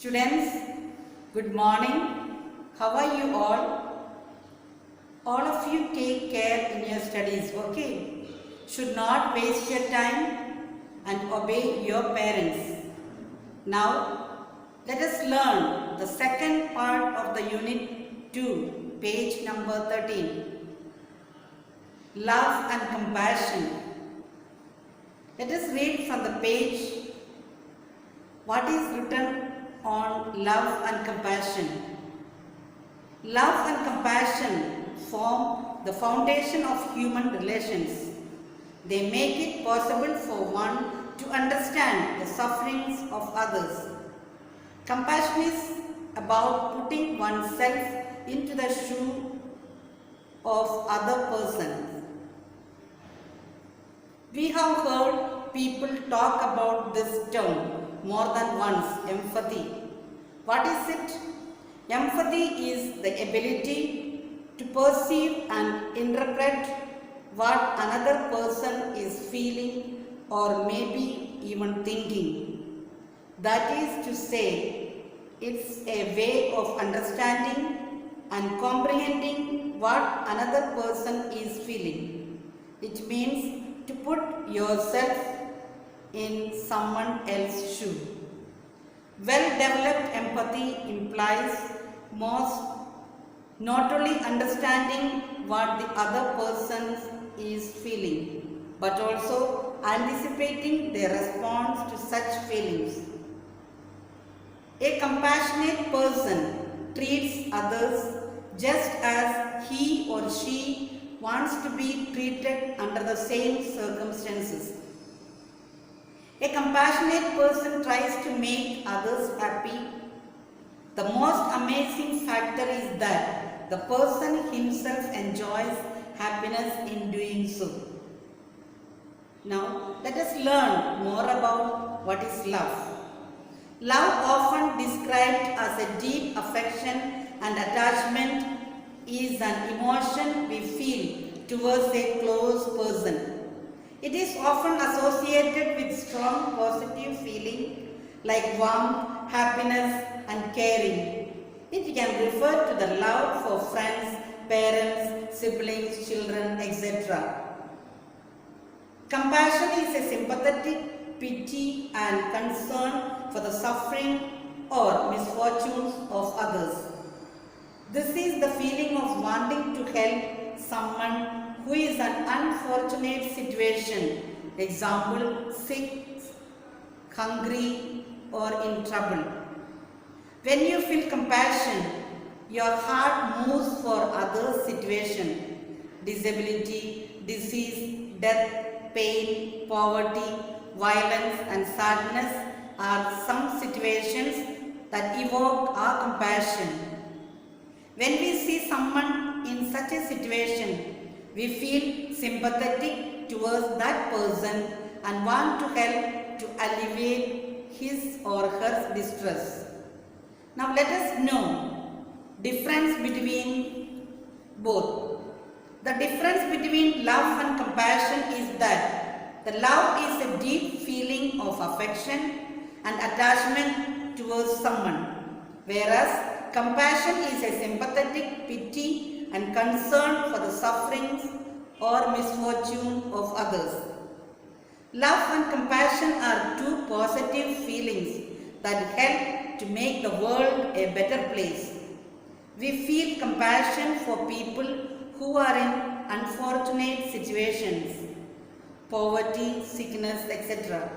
Students, good morning. How are you all? All of you take care in your studies, okay? Should not waste your time and obey your parents. Now, let us learn the second part of the Unit 2, page number 13. Love and compassion. Let us read from the page what is written on love and compassion. Love and compassion form the foundation of human relations. They make it possible for one to understand the sufferings of others. Compassion is about putting oneself into the shoe of other person. We have heard people talk about this term more than once, empathy. What is it? Empathy is the ability to perceive and interpret what another person is feeling or maybe even thinking. That is to say, it's a way of understanding and comprehending what another person is feeling. It means to put yourself in someone else's shoe. Well-developed empathy implies not only understanding what the other person is feeling, but also anticipating their response to such feelings. A compassionate person treats others just as he or she wants to be treated under the same circumstances. A compassionate person tries to make others happy. The most amazing factor is that the person himself enjoys happiness in doing so. Now, let us learn more about what is love. Love, often described as a deep affection and attachment, is an emotion we feel towards a close person. It is often associated with strong positive feeling like warmth, happiness and caring. It can refer to the love for friends, parents, siblings, children, etc. Compassion is a sympathetic pity and concern for the suffering or misfortunes of others. This is the feeling of wanting to help someone who is in an unfortunate situation, example, sick, hungry or in trouble. When you feel compassion, your heart moves for others' situation, disability, disease, death, pain, poverty, violence and sadness are some situations that evoke our compassion. When we see someone in such a situation, we feel sympathetic towards that person and want to help to alleviate his or her distress. Now let us know difference between both. The difference between love and compassion is that the love is a deep feeling of affection and attachment towards someone, whereas compassion is a sympathetic pity and concern for the sufferings or misfortune of others. Love and compassion are two positive feelings that help to make the world a better place. We feel compassion for people who are in unfortunate situations, poverty, sickness, etc.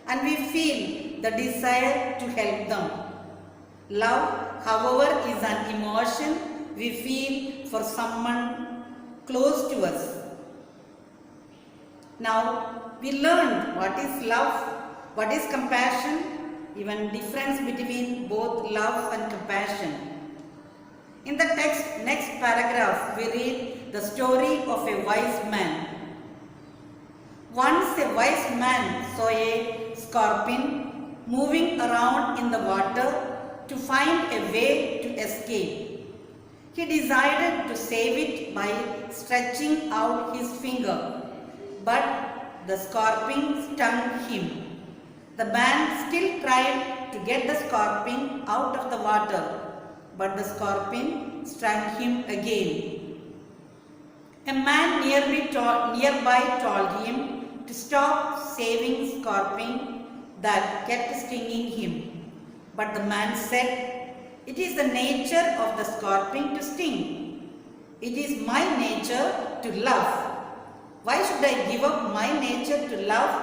And we feel the desire to help them. Love, however, is an emotion we feel for someone close to us. Now, we learned what is love, what is compassion, even difference between both love and compassion. In the next paragraph, we read the story of a wise man. Once a wise man saw a scorpion moving around in the water to find a way to escape. He decided to save it by stretching out his finger, but the scorpion stung him. The man still tried to get the scorpion out of the water, but the scorpion struck him again. A man nearby told him to stop saving scorpion that kept stinging him. But the man said, "It is the nature of the scorpion to sting. It is my nature to love. Why should I give up my nature to love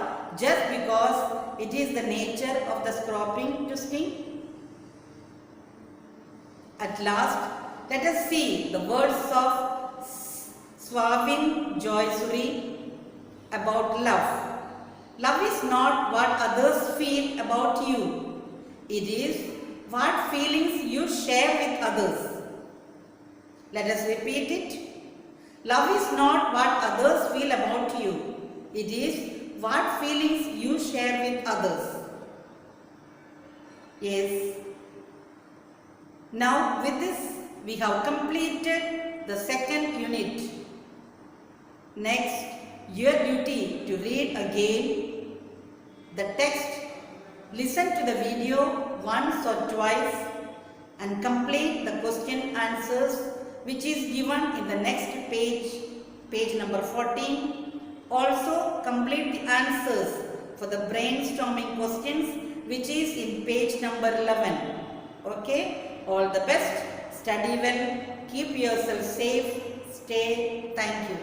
just because it is the nature of the scorpion to sting?" At last, let us see the words of Swavin Joysuri about love. Love is not what others feel about you. It is what feelings you share with others. Let us repeat it. Love is not what others feel about you. It is what feelings you share with others. Yes. Now with this we have completed the second unit. Next, your duty to read again the text, listen to the video once or twice and complete the question answers which is given in the next page, page number 14. Also complete the answers for the brainstorming questions which is in page number 11. Okay, all the best, study well, keep yourself safe, stay, thank you.